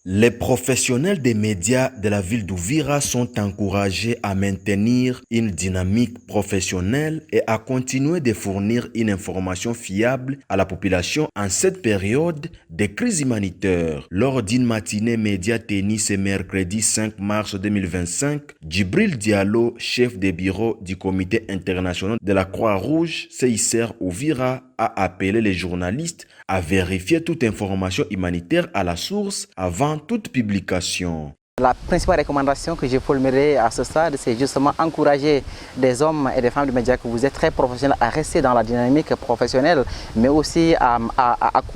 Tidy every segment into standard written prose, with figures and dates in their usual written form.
Les professionnels des médias de la ville d'Uvira sont encouragés à maintenir une dynamique professionnelle et à continuer de fournir une information fiable à la population en cette période de crise humanitaire. Lors d'une matinée média tenue ce mercredi 5 mars 2025, Djibril Diallo, chef de bureau du Comité international de la Croix-Rouge CICR Uvira, a appelé les journalistes à vérifier toute information humanitaire à la source avant toute publication. La principale recommandation que je formulerai à ce stade, c'est justement encourager des hommes et des femmes de médias que vous êtes très professionnels à rester dans la dynamique professionnelle, mais aussi à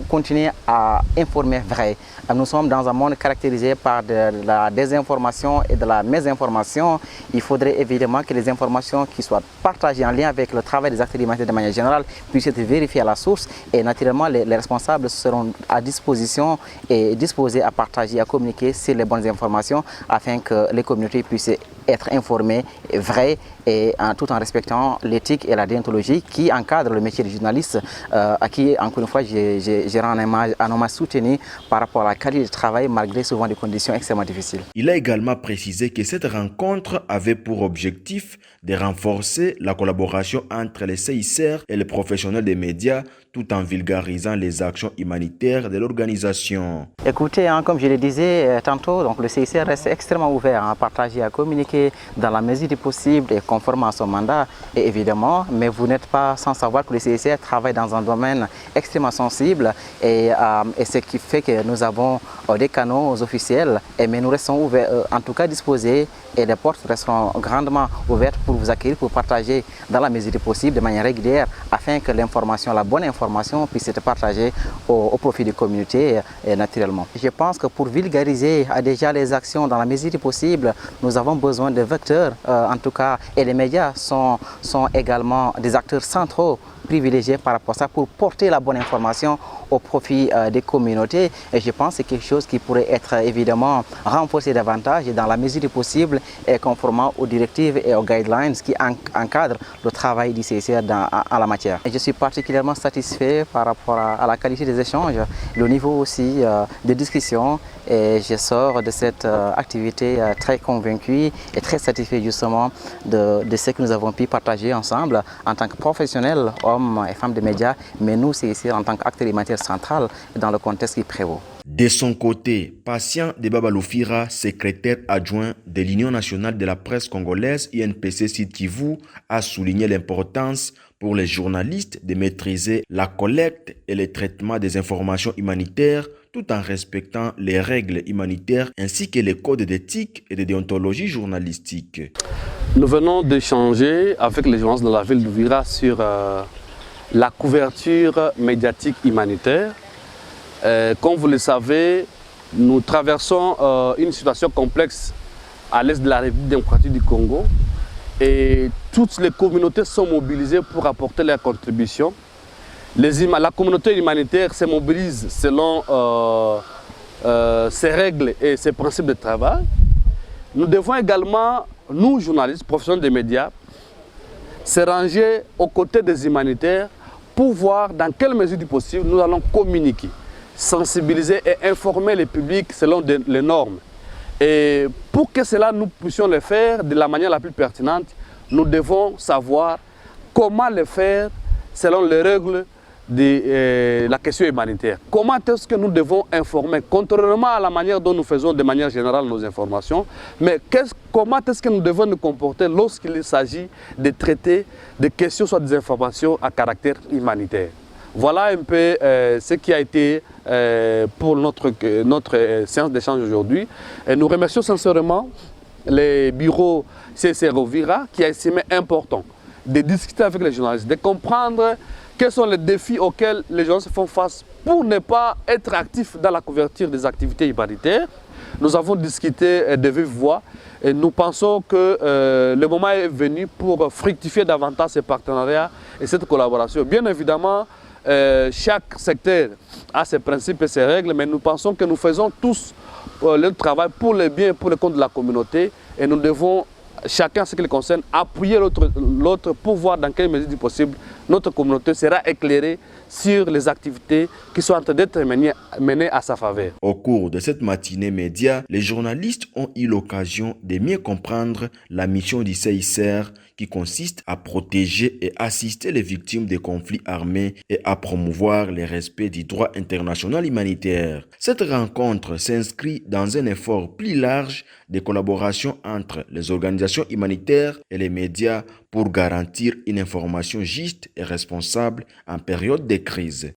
continuer à informer vrai. Nous sommes dans un monde caractérisé par de la désinformation et de la mésinformation. Il faudrait évidemment que les informations qui soient partagées en lien avec le travail des acteurs humanitaires de manière générale puissent être vérifiées à la source, et naturellement les responsables seront à disposition et disposés à partager, à communiquer sur les bonnes informations afin que les communautés puissent être informées, vraies, et tout en respectant l'éthique et la déontologie qui encadrent le métier de journaliste, à qui, encore une fois, je rends un hommage soutenu par rapport à la qualité de travail malgré souvent des conditions extrêmement difficiles. Il a également précisé que cette rencontre avait pour objectif de renforcer la collaboration entre les CICR et les professionnels des médias tout en vulgarisant les actions humanitaires de l'organisation. Écoutez, comme je le disais tantôt, donc le CICR reste extrêmement ouvert à partager, à communiquer dans la mesure du possible et conformément à son mandat, et évidemment, mais vous n'êtes pas sans savoir que le CICR travaille dans un domaine extrêmement sensible, et ce qui fait que nous avons des canaux officiels, mais nous restons ouverts, en tout cas disposés, et les portes resteront grandement ouvertes pour vous accueillir, pour partager dans la mesure du possible, de manière régulière, afin que l'information, la bonne information puisse être partagée au profit des communautés naturellement. Je pense que pour vulgariser déjà les actions dans la mesure du possible, nous avons besoin de vecteurs, en tout cas, et les médias sont également des acteurs centraux privilégiés par rapport à ça pour porter la bonne information au profit des communautés, et je pense que c'est quelque chose qui pourrait être évidemment renforcé davantage et dans la mesure du possible et conformément aux directives et aux guidelines qui encadrent le travail du CICR en la matière. Et je suis particulièrement satisfait par rapport à la qualité des échanges, le niveau aussi de discussion, et je sors de cette activité très convaincu et très satisfait justement de ce que nous avons pu partager ensemble en tant que professionnels, hommes et femmes de médias, mais nous c'est ici en tant qu'acteurs humanitaires central dans le contexte qui prévaut. De son côté, Patient Debaba Loufira, secrétaire adjoint de l'Union nationale de la presse congolaise INPC Sud Kivu, a souligné l'importance pour les journalistes de maîtriser la collecte et le traitement des informations humanitaires tout en respectant les règles humanitaires ainsi que les codes d'éthique et de déontologie journalistique. Nous venons d'échanger avec les journalistes de la ville d'Uvira sur la couverture médiatique humanitaire. Comme vous le savez, nous traversons une situation complexe à l'est de la République démocratique du Congo, et toutes les communautés sont mobilisées pour apporter leur contribution. La communauté humanitaire se mobilise selon ses règles et ses principes de travail. Nous devons également, nous journalistes, professionnels des médias, se ranger aux côtés des humanitaires pour voir dans quelle mesure du possible nous allons communiquer, sensibiliser et informer le public selon les normes. Et pour que cela nous puissions le faire de la manière la plus pertinente, nous devons savoir comment le faire selon les règles de la question humanitaire. Comment est-ce que nous devons informer, contrairement à la manière dont nous faisons de manière générale nos informations, mais comment est-ce que nous devons nous comporter lorsqu'il s'agit de traiter des questions, soit des informations à caractère humanitaire. Voilà un peu ce qui a été pour notre séance d'échange aujourd'hui. Et nous remercions sincèrement les bureaux CICR Uvira qui a estimé important de discuter avec les journalistes, de comprendre quels sont les défis auxquels les journalistes font face pour ne pas être actifs dans la couverture des activités humanitaires. Nous avons discuté de vive voix et nous pensons que le moment est venu pour fructifier davantage ces partenariats et cette collaboration. Bien évidemment, chaque secteur a ses principes et ses règles, mais nous pensons que nous faisons tous le travail pour le bien et pour le compte de la communauté, et nous devons chacun en ce qui le concerne, appuyer l'autre pour voir dans quelle mesure du possible notre communauté sera éclairée sur les activités qui sont en train d'être menées à sa faveur. Au cours de cette matinée média, les journalistes ont eu l'occasion de mieux comprendre la mission du CICR qui consiste à protéger et assister les victimes des conflits armés et à promouvoir le respect du droit international humanitaire. Cette rencontre s'inscrit dans un effort plus large de collaboration entre les organisations humanitaires et les médias pour garantir une information juste et responsable en période de crise.